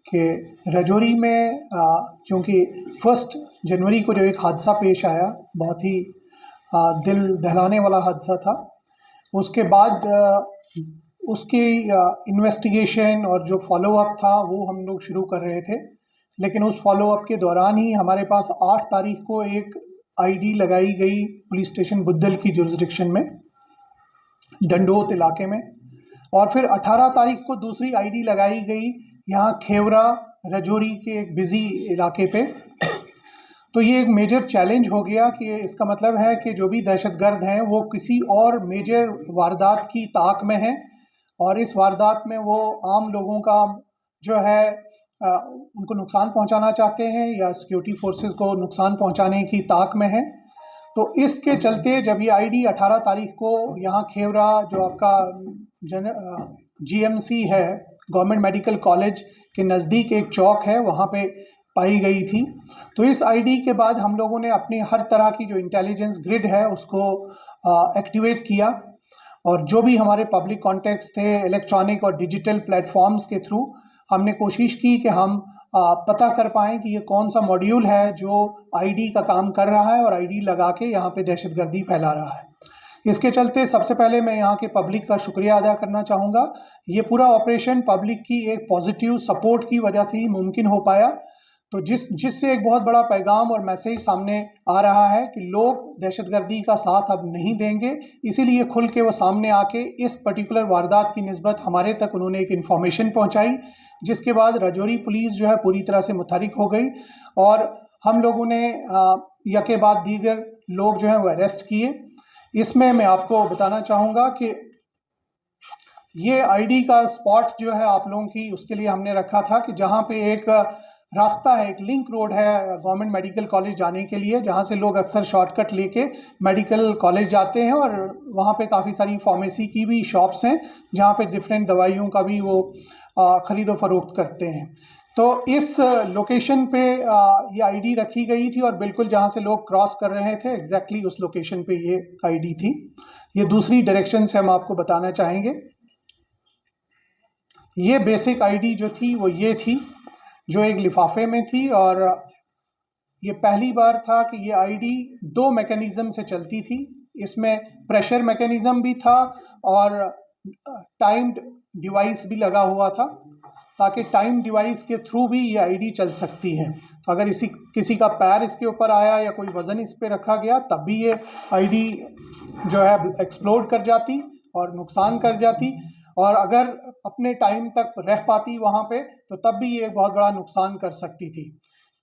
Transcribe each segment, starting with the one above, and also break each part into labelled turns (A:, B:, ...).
A: कि रजौरी में चूँकि 1 जनवरी को जो एक हादसा पेश आया, बहुत ही दिल दहलाने वाला हादसा था। उसके बाद उसकी इन्वेस्टिगेशन और जो फ़ॉलो-अप था वो हम लोग शुरू कर रहे थे। लेकिन उस फ़ॉलो-अप के दौरान ही हमारे पास 8 तारीख को एक आईडी लगाई गई पुलिस स्टेशन बुद्धल की जुरिसडिक्शन में, डंडोत इलाके में, और फिर 18 तारीख को दूसरी आईडी लगाई गई यहाँ खेवरा रजौरी के एक बिज़ी इलाके पे। तो ये एक मेजर चैलेंज हो गया कि इसका मतलब है कि जो भी दहशतगर्द हैं वो किसी और मेजर वारदात की ताक में हैं, और इस वारदात में वो आम लोगों का जो है उनको नुकसान पहुंचाना चाहते हैं या सिक्योरिटी फोर्सेस को नुकसान पहुंचाने की ताक में है। तो इसके चलते जब ये आईडी 18 तारीख को यहाँ खेवरा जो आपका जीएमसी है, गवर्नमेंट मेडिकल कॉलेज के नज़दीक एक चौक है, वहाँ पे पाई गई थी। तो इस आईडी के बाद हम लोगों ने अपनी हर तरह की जो इंटेलिजेंस ग्रिड है उसको एक्टिवेट किया, और जो भी हमारे पब्लिक कॉन्टैक्ट्स थे इलेक्ट्रॉनिक और डिजिटल प्लेटफॉर्म्स के थ्रू हमने कोशिश की कि हम पता कर पाएँ कि ये कौन सा मॉड्यूल है जो आईडी का काम कर रहा है और आईडी लगा के यहाँ पे दहशतगर्दी फैला रहा है। इसके चलते सबसे पहले मैं यहाँ के पब्लिक का शुक्रिया अदा करना चाहूँगा। ये पूरा ऑपरेशन पब्लिक की एक पॉजिटिव सपोर्ट की वजह से ही मुमकिन हो पाया। तो जिससे एक बहुत बड़ा पैगाम और मैसेज सामने आ रहा है कि लोग दहशतगर्दी का साथ अब नहीं देंगे, इसीलिए खुल के वो सामने आके इस पर्टिकुलर वारदात की निस्बत हमारे तक उन्होंने एक इन्फॉर्मेशन पहुंचाई, जिसके बाद रजौरी पुलिस जो है पूरी तरह से मुतहरिक हो गई और हम लोगों ने यके बाद दीगर लोग जो हैं वो अरेस्ट किए। इसमें मैं आपको बताना चाहूँगा कि ये आईडी का स्पॉट जो है आप लोगों की उसके लिए हमने रखा था कि जहाँ पे एक रास्ता है, एक लिंक रोड है गवर्नमेंट मेडिकल कॉलेज जाने के लिए, जहाँ से लोग अक्सर शॉर्टकट लेके मेडिकल कॉलेज जाते हैं, और वहाँ पे काफ़ी सारी फार्मेसी की भी शॉप्स हैं जहाँ पे डिफरेंट दवाइयों का भी वो ख़रीदो फरोख्त करते हैं। तो इस लोकेशन पे ये आईडी रखी गई थी और बिल्कुल जहाँ से लोग क्रॉस कर रहे थे एग्जैक्टली उस लोकेशन पे ये आईडी थी। ये दूसरी डायरेक्शन से हम आपको बताना चाहेंगे। ये बेसिक आईडी जो थी वो ये थी, जो एक लिफाफे में थी, और ये पहली बार था कि ये आईडी 2 मैकेनिज़्म से चलती थी। इसमें प्रेशर मैकेनिज़्म भी था और टाइम्ड डिवाइस भी लगा हुआ था, ताकि टाइम डिवाइस के थ्रू भी ये आईडी चल सकती है। तो अगर किसी का पैर इसके ऊपर आया या कोई वज़न इस पे रखा गया तब भी ये आईडी जो है एक्सप्लोड कर जाती और नुकसान कर जाती, और अगर अपने टाइम तक रह पाती वहाँ पे तो तब भी ये बहुत बड़ा नुकसान कर सकती थी।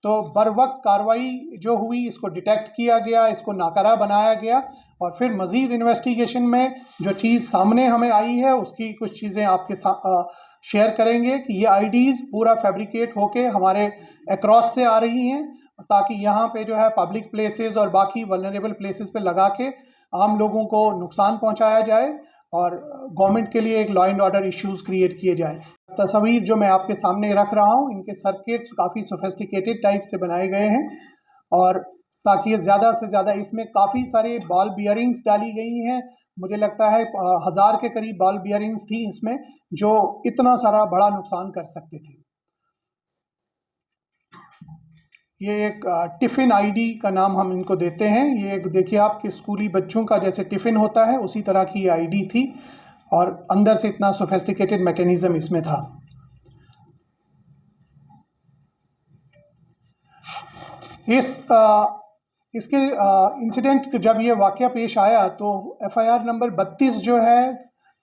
A: तो बरवक्त कार्रवाई जो हुई, इसको डिटेक्ट किया गया, इसको नाकारा बनाया गया, और फिर मज़ीद इन्वेस्टिगेशन में जो चीज़ सामने हमें आई है उसकी कुछ चीज़ें आपके साथ शेयर करेंगे कि ये आईडीज़ पूरा फैब्रिकेट होके हमारे अक्रॉस से आ रही हैं, ताकि यहाँ पे जो है पब्लिक प्लेसेस और बाकी वल्नरेबल प्लेसेस पे लगा के आम लोगों को नुकसान पहुँचाया जाए और गवर्नमेंट के लिए एक law and order issues create किए जाए। तस्वीर जो मैं आपके सामने रख रहा हूँ, इनके सर्किट्स काफ़ी सोफिस्टिकेटेड टाइप से बनाए गए हैं, और ताकि ये ज़्यादा से ज़्यादा, इसमें काफ़ी सारे बॉल बियरिंग्स डाली गई हैं। मुझे लगता है 1000 के करीब बॉल बियरिंग्स थी इसमें, जो इतना सारा बड़ा नुकसान कर सकते थे। ये एक टिफ़िन आईडी का नाम हम इनको देते हैं। ये एक देखिए आपके स्कूली बच्चों का जैसे टिफ़िन होता है उसी तरह की ये आईडी थी, और अंदर से इतना सोफिस्टिकेटेड मैकेनिज़्म इसमें था। इसके इंसिडेंट जब ये वाक़या पेश आया तो एफआईआर नंबर 32 जो है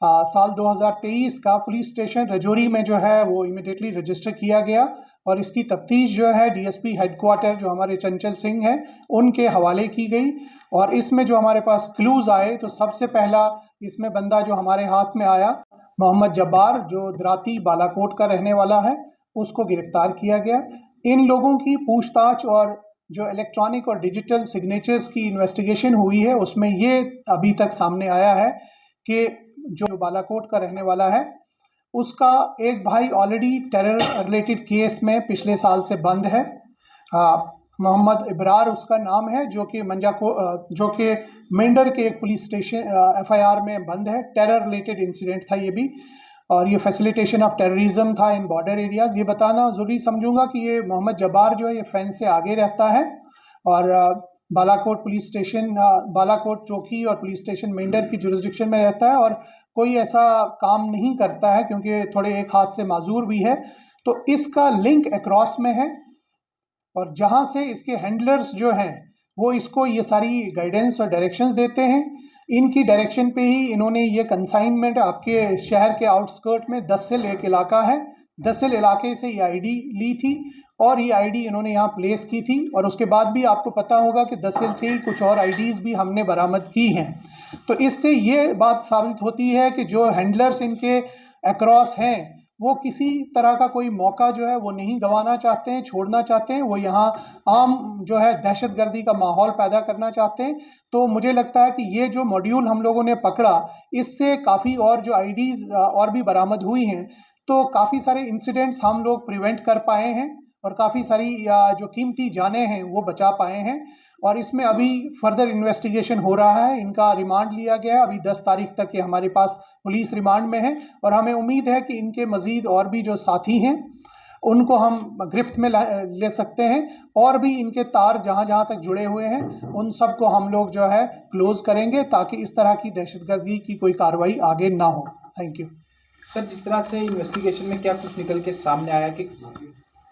A: साल 2023 का पुलिस स्टेशन रजौरी में जो है वो इमीडिएटली रजिस्टर किया गया, और इसकी तफ्तीश जो है डीएसपी हेडक्वार्टर जो हमारे चंचल सिंह हैं उनके हवाले की गई। और इसमें जो हमारे पास क्लूज़ आए, तो सबसे पहला इसमें बंदा जो हमारे हाथ में आया, मोहम्मद जब्बार, जो द्राती बालाकोट का रहने वाला है, उसको गिरफ्तार किया गया। इन लोगों की पूछताछ और जो इलेक्ट्रॉनिक और डिजिटल सिग्नेचर्स की इन्वेस्टिगेशन हुई है उसमें ये अभी तक सामने आया है कि जो बालाकोट का रहने वाला है उसका एक भाई ऑलरेडी टेरर रिलेटेड केस में पिछले साल से बंद है। मोहम्मद इब्रार उसका नाम है, जो कि मेंढर के एक पुलिस स्टेशन एफआईआर में बंद है। टेरर रिलेटेड इंसिडेंट था ये भी। और ये फैसिलिटेशन ऑफ टेररिज्म था इन बॉर्डर एरियाज़। ये बताना ज़रूरी समझूंगा कि ये मोहम्मद जब्बार जो है ये फेंस से आगे रहता है और बालाकोट पुलिस स्टेशन, बालाकोट चौकी और पुलिस स्टेशन मेंढर की जुरिस्डिक्शन में रहता है और कोई ऐसा काम नहीं करता है क्योंकि थोड़े एक हाथ से माजूर भी है। तो इसका लिंक अक्रॉस में है और जहाँ से इसके हैंडलर्स जो हैं वो इसको ये सारी गाइडेंस और डायरेक्शंस देते हैं। इनकी डायरेक्शन पे ही इन्होंने ये कंसाइनमेंट आपके शहर के आउटस्कर्ट में दसिल एक इलाका है, दसिल इलाके से ये आईडी ली थी और ये आईडी इन्होंने यहाँ प्लेस की थी। और उसके बाद भी आपको पता होगा कि दसिल से ही कुछ और आईडीज़ भी हमने बरामद की हैं। तो इससे ये बात साबित होती है कि जो हैंडलर्स इनके अक्रॉस हैं वो किसी तरह का कोई मौका जो है वो नहीं गंवाना चाहते हैं, छोड़ना चाहते हैं। वो यहाँ आम जो है दहशतगर्दी का माहौल पैदा करना चाहते हैं। तो मुझे लगता है कि ये जो मॉड्यूल हम लोगों ने पकड़ा इससे काफ़ी और जो आईडीज़ और भी बरामद हुई हैं, तो काफ़ी सारे इंसिडेंट्स हम लोग प्रिवेंट कर पाए हैं और काफ़ी सारी जो कीमती जानें हैं वो बचा पाए हैं। और इसमें अभी फर्दर इन्वेस्टिगेशन हो रहा है, इनका रिमांड लिया गया है। अभी 10 तारीख तक ये हमारे पास पुलिस रिमांड में है और हमें उम्मीद है कि इनके मज़ीद और भी जो साथी हैं उनको हम गिरफ्त में ले सकते हैं और भी इनके तार जहाँ जहाँ तक जुड़े हुए हैं उन सब को हम लोग जो है क्लोज़ करेंगे ताकि इस तरह की दहशतगर्दी की कोई कार्रवाई आगे ना हो। Thank you
B: sir. जिस तरह से इन्वेस्टिगेशन में क्या कुछ निकल के सामने आया कि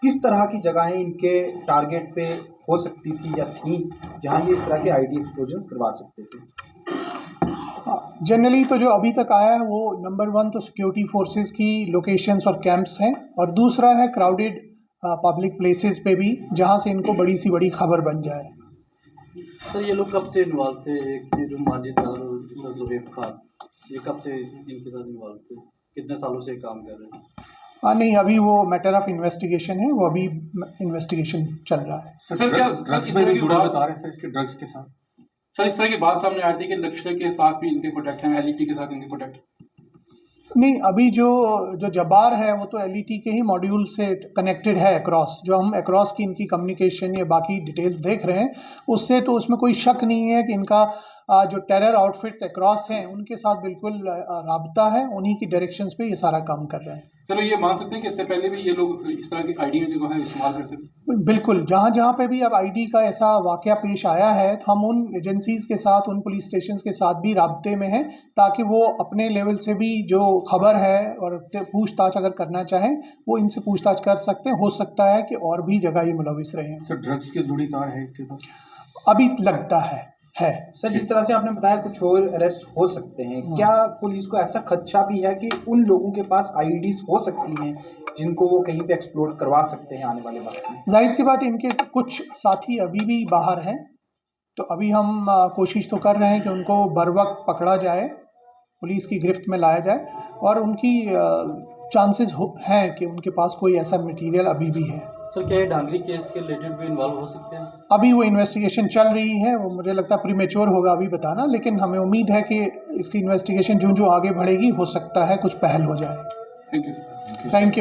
B: किस तरह की जगहें इनके टारगेट पे हो सकती थी या थी जहां ये इस तरह के आईडी एक्सप्लोजन करवा सकते थे?
A: जनरली तो जो अभी तक आया है वो नंबर 1 तो सिक्योरिटी फोर्सेस की लोकेशंस और कैंप्स हैं और दूसरा है क्राउडेड पब्लिक प्लेसेस पे भी जहां से इनको बड़ी सी बड़ी खबर बन जाए।
C: सर ये लोग कब से इन्वॉल्व थे? एक जो माजिद और ज़ुहैब खान, ये कब से इनके साथ इन्वॉल्व थे? कितने सालों से काम कर रहे हैं?
A: नहीं, अभी वो मैटर ऑफ इन्वेस्टिगेशन है, वो अभी इन्वेस्टिगेशन चल रहा है।
D: सर क्या ड्रग्स में भी जुड़े बता रहे हैं सर, इसके ड्रग्स के साथ? सर इस तरह की बात सामने आई थी कि लश्कर के साथ भी इनके कॉन्टैक्ट हैं, एलईटी के साथ इनके कॉन्टैक्ट।
A: नहीं, अभी जो जब्बार है वो तो एलईटी के ही मॉड्यूल से कनेक्टेड है अक्रॉस। जो हम अक्रॉस की इनकी कम्युनिकेशन या बाकी डिटेल्स देख रहे हैं उससे तो उसमें कोई शक नहीं है कि इनका जो टेरर आउटफिट्स अक्रॉस हैं उनके साथ बिल्कुल राबता है, उन्हीं की डायरेक्शंस पे ये सारा काम कर रहे हैं।
D: चलो ये मान सकते हैं कि इससे पहले भी ये लोग इस तरह की आईडिया जो है इस्तेमाल करते थे?
A: बिल्कुल, जहाँ जहाँ पे भी अब आईडी का ऐसा वाकया पेश आया है तो हम उन एजेंसीज़ के साथ, उन पुलिस स्टेशंस के साथ भी राब्ते में हैं ताकि वो अपने लेवल से भी जो खबर है और पूछताछ अगर करना चाहें वो इनसे पूछताछ कर सकते हैं। हो सकता है कि और भी जगह ये मुलविस रहे हैं।
D: सर ड्रग्स के जुड़ी तार है इनके पास?
A: अभी लगता है।
B: सर जिस तरह से आपने बताया कुछ और अरेस्ट हो सकते हैं, क्या पुलिस को ऐसा खदशा भी है कि उन लोगों के पास आईडीज हो सकती हैं जिनको वो कहीं पे एक्सप्लोर करवा सकते हैं आने वाले वक्त में?
A: जाहिर सी बात, इनके कुछ साथी अभी भी बाहर हैं, तो अभी हम कोशिश तो कर रहे हैं कि उनको बरवक्त पकड़ा जाए, पुलिस की गिरफ्त में लाया जाए और उनकी चांसेस हैं कि उनके पास कोई ऐसा मटेरियल अभी भी है।
C: सर क्या ये डांगरी केस के रिलेटेड भी इन्वॉल्व हो सकते हैं?
A: अभी वो इन्वेस्टिगेशन चल रही है, वो मुझे लगता है प्रीमेच्योर होगा अभी बताना, लेकिन हमें उम्मीद है कि इसकी इन्वेस्टिगेशन जो आगे बढ़ेगी हो सकता है कुछ पहल हो जाए।
D: Thank you.
A: Thank you.